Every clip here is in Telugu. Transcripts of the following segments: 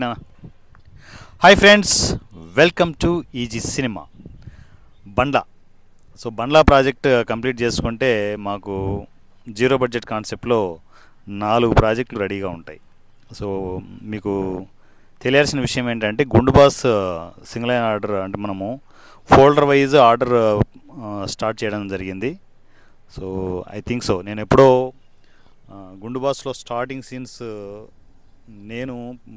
Na- hi friends, welcome to easy cinema. Bandla Bandla project complete చేసుకుంటే మాకు జీరో బడ్జెట్ కాన్సెప్ట్లో 4 ప్రాజెక్టులు రెడీగా ఉంటాయి. సో మీకు తెలియాల్సిన విషయం ఏంటంటే గుండు బాస్ సింగిల్ లైన్ ఆర్డర్ అంటే మనము ఫోల్డర్ వైజ్ ఆర్డర్ స్టార్ట్ చేయడం జరిగింది. సో ఐ థింక్ సో నేను ఎప్పుడో గుండు బాస్లో స్టార్టింగ్ సీన్స్ నేను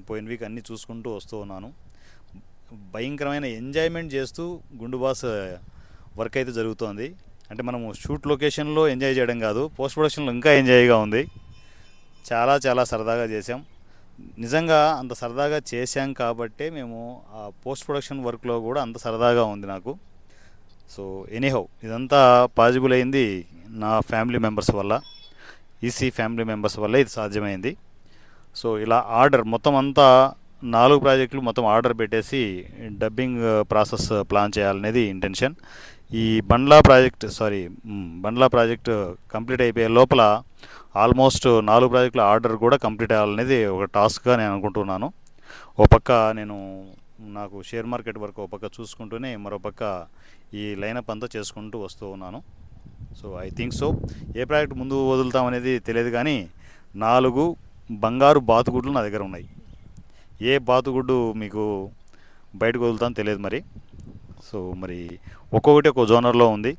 పోయిన వీక్ అన్నీ చూసుకుంటూ వస్తూ ఉన్నాను. భయంకరమైన ఎంజాయ్మెంట్ చేస్తూ గుండు బాస్ వర్క్ అయితే జరుగుతోంది. అంటే మనము షూట్ లొకేషన్లో ఎంజాయ్ చేయడం కాదు, పోస్ట్ ప్రొడక్షన్లో ఇంకా ఎంజాయ్గా ఉంది. చాలా చాలా సరదాగా చేసాం. నిజంగా అంత సరదాగా చేశాం కాబట్టే మేము ఆ పోస్ట్ ప్రొడక్షన్ వర్క్లో కూడా అంత సరదాగా ఉంది నాకు. సో ఎనీహౌ ఇదంతా పాజిబుల్ అయింది నా ఫ్యామిలీ మెంబర్స్ వల్ల, ఈసీ ఫ్యామిలీ మెంబర్స్ వల్ల ఇది సాధ్యమైంది. సో ఇలా ఆర్డర్ మొత్తం అంతా 4 ప్రాజెక్టులు మొత్తం ఆర్డర్ పెట్టేసి డబ్బింగ్ ప్రాసెస్ ప్లాన్ చేయాలనేది ఇంటెన్షన్. ఈ బండ్లా ప్రాజెక్ట్ కంప్లీట్ అయిపోయే లోపల ఆల్మోస్ట్ 4 ప్రాజెక్టుల ఆర్డర్ కూడా కంప్లీట్ అవ్వాలనేది ఒక టాస్క్గా నేను అనుకుంటున్నాను. ఓ పక్క నేను నాకు షేర్ మార్కెట్ వర్క్ ఓ పక్క చూసుకుంటూనే మరో పక్క ఈ లైనప్ అంతా చేసుకుంటూ వస్తూ ఉన్నాను. So I think so A project ముందు వదులుతామనేది తెలియదు, కానీ 4 బంగారు బాతుగుడ్లు నా దగ్గర ఉన్నాయి. ఏ బాతుగుడ్డు మీకు బయటకు వదులుతానో తెలియదు మరి. సో మరి ఒక్కొక్కటి ఒక్కో జోనర్లో ఉంది.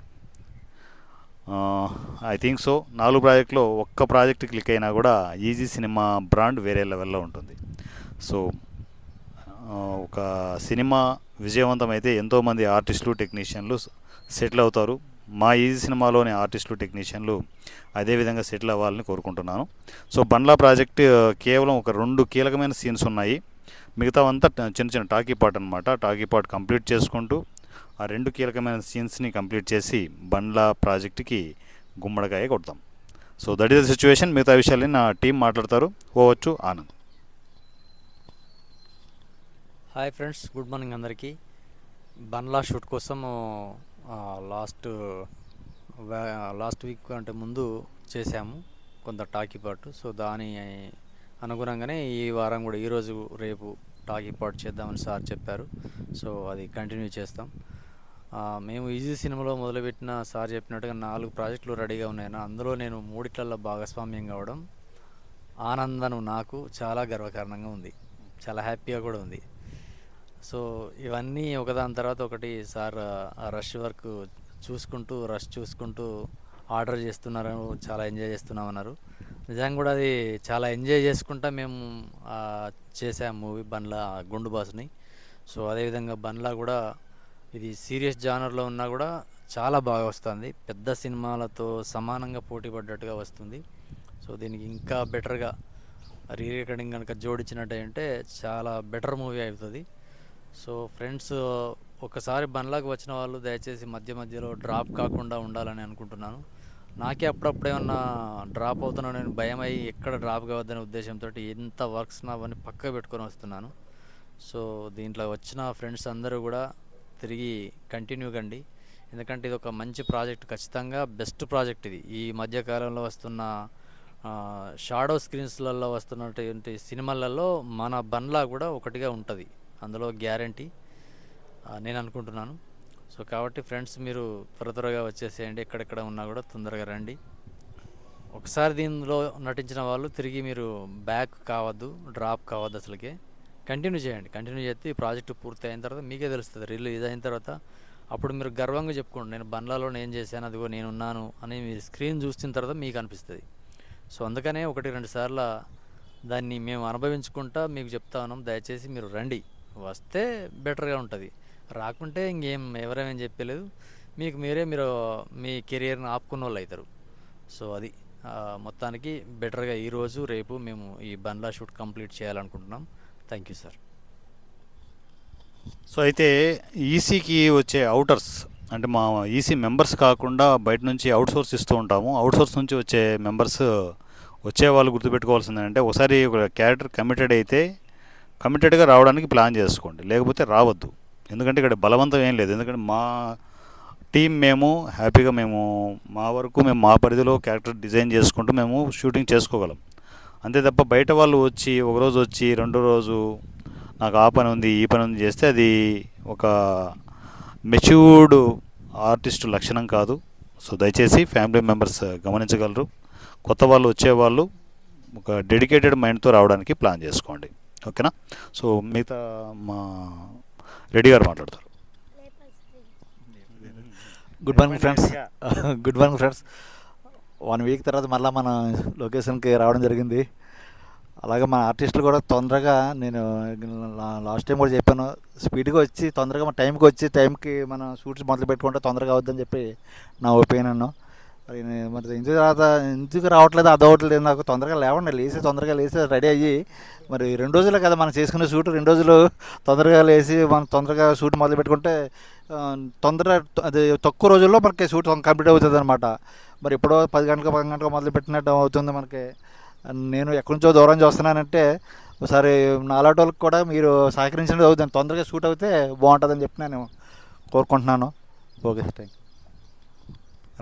ఐ థింక్ సో 4 ప్రాజెక్టులో ఒక్క ప్రాజెక్ట్ క్లిక్ అయినా కూడా ఈజీ సినిమా బ్రాండ్ వేరే లెవెల్లో ఉంటుంది. సో ఒక సినిమా విజయవంతమైతే ఎంతోమంది ఆర్టిస్టులు టెక్నీషియన్లు సెటిల్ అవుతారు. మా ఈజీ సినిమాలోని ఆర్టిస్టులు టెక్నీషియన్లు అదేవిధంగా సెటిల్ అవ్వాలని కోరుకుంటున్నాను. సో బండ్లా ప్రాజెక్ట్ కేవలం ఒక 2 కీలకమైన సీన్స్ ఉన్నాయి. మిగతా అంతా చిన్న చిన్న టాకీ పార్ట్ అనమాట. టాకీ పార్ట్ కంప్లీట్ చేసుకుంటూ ఆ 2 కీలకమైన సీన్స్ని కంప్లీట్ చేసి బండ్లా ప్రాజెక్ట్కి గుమ్మడికాయ కొడతాం. So that is the situation. మిగతా విషయాలని నా టీం మాట్లాడతారు. ఓవచ్చు Anand. Hi friends, good morning అందరికీ. బండ్లా షూట్ కోసం లాస్ట్ వీక్ అంటే ముందు చేశాము కొంత టాకీ పార్ట్. సో దాని అనుగుణంగానే ఈ వారం కూడా ఈరోజు రేపు టాకీ పార్ట్ చేద్దామని సార్ చెప్పారు. సో అది కంటిన్యూ చేస్తాం. మేము ఈజీ సినిమాలో మొదలుపెట్టిన సార్ చెప్పినట్టుగా 4 ప్రాజెక్టులు రెడీగా ఉన్నాయి. అందులో నేను 3 భాగస్వామ్యం కావడం ఆనందం నాకు చాలా గర్వకారణంగా ఉంది, చాలా హ్యాపీగా కూడా ఉంది. సో ఇవన్నీ ఒకదాని తర్వాత ఒకటి సార్ రష్ చూసుకుంటూ ఆర్డర్ చేస్తున్నారు, చాలా ఎంజాయ్ చేస్తున్నామన్నారు. నిజంగా కూడా అది చాలా ఎంజాయ్ చేసుకుంటా మేము చేసాము మూవీ గుండు బాస్ని. సో అదేవిధంగా బండ్లా కూడా ఇది సీరియస్ జానర్లో ఉన్నా కూడా చాలా బాగా వస్తుంది. పెద్ద సినిమాలతో సమానంగా పోటీ పడ్డట్టుగా వస్తుంది. సో దీనికి ఇంకా బెటర్గా రీ రికార్డింగ్ కనుక జోడించినట్టయితే చాలా బెటర్ మూవీ అవుతుంది. సో ఫ్రెండ్స్, ఒకసారి బండ్లాకి వచ్చిన వాళ్ళు దయచేసి మధ్యలో డ్రాప్ కాకుండా ఉండాలని అనుకుంటున్నాను. నాకే అప్పుడప్పుడు ఏమన్నా డ్రాప్ అవుతున్నా నేను భయం అయ్యి ఎక్కడ డ్రాప్ కావద్దనే ఉద్దేశంతో ఎంత వర్క్స్ అవన్నీ పక్క పెట్టుకొని వస్తున్నాను. సో దీంట్లో వచ్చిన ఫ్రెండ్స్ అందరూ కూడా తిరిగి కంటిన్యూ కండి, ఎందుకంటే ఇది ఒక మంచి ప్రాజెక్ట్, ఖచ్చితంగా బెస్ట్ ప్రాజెక్ట్ ఇది. ఈ మధ్యకాలంలో వస్తున్న షాడో స్క్రీన్స్లలో వస్తున్నటువంటి సినిమాలలో మన బండ్లా కూడా ఒకటిగా ఉంటుంది, అందులో గ్యారంటీ నేను అనుకుంటున్నాను. సో కాబట్టి ఫ్రెండ్స్, మీరు త్వరగా వచ్చేసేయండి. ఎక్కడెక్కడ ఉన్నా కూడా తొందరగా రండి. ఒకసారి దీనిలో నటించిన వాళ్ళు తిరిగి మీరు బ్యాక్ కావద్దు, డ్రాప్ కావద్దు, అసలుకే కంటిన్యూ చేయండి. కంటిన్యూ చేస్తే ఈ ప్రాజెక్టు పూర్తి అయిన తర్వాత మీకే తెలుస్తుంది. రిలీజ్ అయిన తర్వాత అప్పుడు మీరు గర్వంగా చెప్పుకోండి, నేను బండ్లలో నేను చేశాను, అదిగో నేనున్నాను అని మీరు స్క్రీన్ చూసిన తర్వాత మీకు అనిపిస్తుంది. సో అందుకనే 1-2 సార్లు దాన్ని మేము అనుభవించుకుంటా మీకు చెప్తా ఉన్నాం. దయచేసి మీరు రండి, వస్తే బెటర్గా ఉంటుంది. రాకుంటే ఇంకేం ఎవరేమేం చెప్పలేదు, మీరు మీ కెరియర్ని ఆపుకున్న వాళ్ళు అవుతారు. సో అది మొత్తానికి బెటర్గా ఈరోజు రేపు మేము ఈ బండ్లా షూట్ కంప్లీట్ చేయాలనుకుంటున్నాం. Thank you sir. సో అయితే ఈసీకి వచ్చే అవుటర్స్ అంటే మా ఈసీ మెంబర్స్ కాకుండా బయట నుంచి అవుట్సోర్స్ ఇస్తూ ఉంటాము. అవుట్సోర్స్ నుంచి వచ్చే మెంబర్స్ వచ్చే వాళ్ళు గుర్తుపెట్టుకోవాల్సింది అంటే, ఒకసారి ఒక క్యారెక్టర్ కమిటెడ్ అయితే కమిటెడ్గా రావడానికి ప్లాన్ చేసుకోండి, లేకపోతే రావద్దు. ఎందుకంటే ఇక్కడ బలవంతం ఏం లేదు. ఎందుకంటే మా టీం మేము హ్యాపీగా మా వరకు మా పరిధిలో క్యారెక్టర్ డిజైన్ చేసుకుంటూ మేము షూటింగ్ చేసుకోగలం. అంతే తప్ప బయట వాళ్ళు వచ్చి ఒకరోజు వచ్చి రెండో రోజు నాకు ఆ పని ఉంది ఈ పని ఉంది చేస్తే అది ఒక మెచ్యూర్డ్ ఆర్టిస్ట్ లక్షణం కాదు. సో దయచేసి ఫ్యామిలీ మెంబర్స్ గమనించగలరు. కొత్త వాళ్ళు వచ్చేవాళ్ళు ఒక డెడికేటెడ్ మైండ్తో రావడానికి ప్లాన్ చేసుకోండి. ఓకేనా? సో మిగతా మా రెడ్డి గారు మాట్లాడతారు. Good morning friends. Good morning friends. 1 week తర్వాత మళ్ళీ మన లొకేషన్కి రావడం జరిగింది. అలాగే మన ఆర్టిస్టులు కూడా తొందరగా, నేను లాస్ట్ టైం కూడా చెప్పాను, స్పీడ్గా వచ్చి తొందరగా మన టైంకి వచ్చి టైంకి మన షూట్స్ మొదలు పెట్టుకుంటే తొందరగా అవుద్దని చెప్పి నా ఒపీనియన్. మరి ఎందుకు రావట్లేదు అదవట్లేదు నాకు. తొందరగా లేవండి, తొందరగా లేచి రెడీ అయ్యి, మరి 2 రోజులే కదా మనం చేసుకునే షూట్, 2 రోజులు తొందరగా లేచి మనం తొందరగా షూట్ మొదలు పెట్టుకుంటే అది తక్కువ రోజుల్లో మనకి షూట్ కంప్లీట్ అవుతుంది అనమాట. మరి ఎప్పుడో 10 గంటలకు మొదలు పెట్టినట్టు అవుతుంది మనకి. నేను ఎక్కడి నుంచో దూరం చూస్తున్నానంటే ఒకసారి నాలాంటి వాళ్ళకి కూడా మీరు సహకరించినది అవుతుంది, తొందరగా షూట్ అవుతే బాగుంటుందని చెప్పి నేను కోరుకుంటున్నాను. Okay, thank you.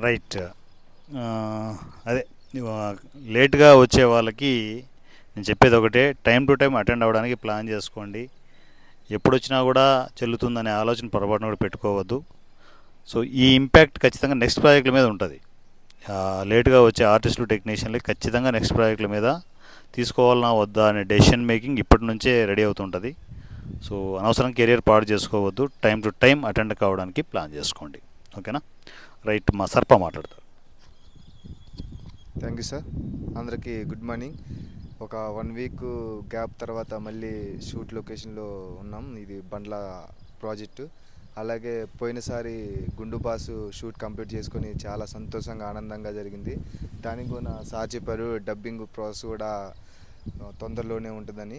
రైట్. అదే లేట్గా వచ్చే వాళ్ళకి నేను చెప్పేది ఒకటే, టైం టు టైం అటెండ్ అవ్వడానికి ప్లాన్ చేసుకోండి. ఎప్పుడు వచ్చినా కూడా చెల్లుతుందనే ఆలోచన పొరపాటున కూడా పెట్టుకోవద్దు. సో ఈ ఇంపాక్ట్ ఖచ్చితంగా నెక్స్ట్ ప్రాజెక్టుల మీద ఉంటుంది. లేట్గా వచ్చే ఆర్టిస్టులు, టెక్నీషియన్లు ఖచ్చితంగా నెక్స్ట్ ప్రాజెక్టుల మీద తీసుకోవాలన్నా వద్దా అనే డెసిషన్ మేకింగ్ ఇప్పటి నుంచే రెడీ అవుతుంటుంది. సో అనవసరం కెరియర్ పాడు చేసుకోవద్దు, టైం టు టైం అటెండ్ కావడానికి ప్లాన్ చేసుకోండి. ఓకేనా? రైట్, మా సర్ప మాట్లాడతారు. Thank you sir. అందరికీ గుడ్ మార్నింగ్. ఒక 1 వీక్ గ్యాప్ తర్వాత మళ్ళీ షూట్ లొకేషన్లో ఉన్నాం. ఇది బండ్ల ప్రాజెక్టు. అలాగే పోయినసారి గుండు బాసు షూట్ కంప్లీట్ చేసుకొని చాలా సంతోషంగా ఆనందంగా జరిగింది. దానికి కూడా సార్ చెప్పారు డబ్బింగ్ ప్రాసెస్ కూడా తొందరలోనే ఉంటుందని.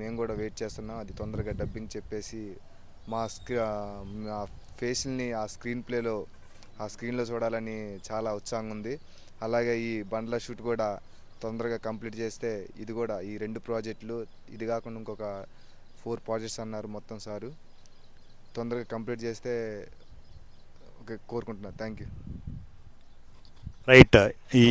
మేము కూడా వెయిట్ చేస్తున్నాం, అది తొందరగా డబ్బింగ్ చెప్పేసి మా ఫేస్ని ఆ స్క్రీన్లో చూడాలని చాలా ఉత్సాహంగా ఉంది. అలాగే ఈ బండ్ల షూట్ కూడా తొందరగా కంప్లీట్ చేస్తే, ఇది కూడా ఈ 2 ప్రాజెక్టులు, ఇది కాకుండా ఇంకొక 4 ప్రాజెక్ట్స్ అన్నారు మొత్తం సారు, తొందరగా కంప్లీట్ చేస్తే కోరుకుంటున్నాను. Thank you. రైట్. ఈ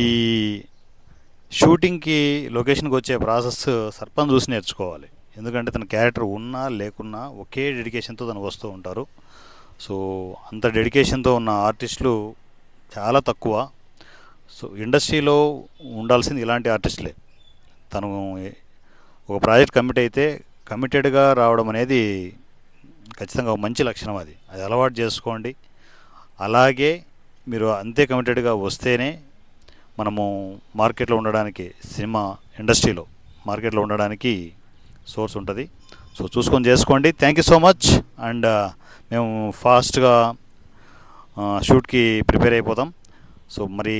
షూటింగ్కి లొకేషన్కి వచ్చే ప్రాసెస్ సర్పంచ్ చూసి నేర్చుకోవాలి. ఎందుకంటే తన క్యారెక్టర్ ఉన్నా లేకున్నా ఒకే డెడికేషన్తో తను వస్తూ ఉంటారు. సో అంత డెడికేషన్తో ఉన్న ఆర్టిస్టులు చాలా తక్కువ. సో ఇండస్ట్రీలో ఉండాల్సింది ఇలాంటి ఆర్టిస్టులే. తను ఒక ప్రాజెక్ట్ కమిట్ అయితే కమిటెడ్గా రావడం అనేది ఖచ్చితంగా ఒక మంచి లక్షణం. అది అలవాటు చేసుకోండి. అలాగే మీరు అంతే కమిటెడ్గా వస్తేనే మనము మార్కెట్లో ఉండడానికి, సినిమా ఇండస్ట్రీలో మార్కెట్లో ఉండడానికి సోర్స్ ఉంటుంది. సో చూసుకొని చేసుకోండి. Thank you so much. And మేము ఫాస్ట్గా షూట్కి ప్రిపేర్ అయిపోతాం. సో మరి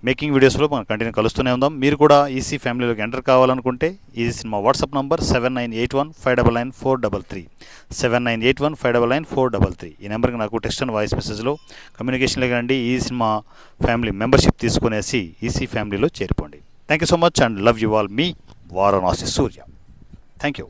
మేకింగ్ వీడియోస్లో మనం కంటిన్యూ కలుస్తూనే ఉందాం. మీరు కూడా ఈసీ ఫ్యామిలీలోకి ఎంటర్ కావాలనుకుంటే ఈజీ సినిమా వాట్సాప్ నంబర్ 7981599433 7981599433. ఈ నెంబర్కి నాకు టెక్స్ట్ అండ్ వాయిస్ మెసేజ్లో కమ్యూనికేషన్లోకి రండి. ఈజీ సినిమా ఫ్యామిలీ మెంబర్షిప్ తీసుకునేసి ఈసీ ఫ్యామిలీలో చేరిపోండి. Thank you so much and love you all. మీ వారణాసి సూర్య. Thank you.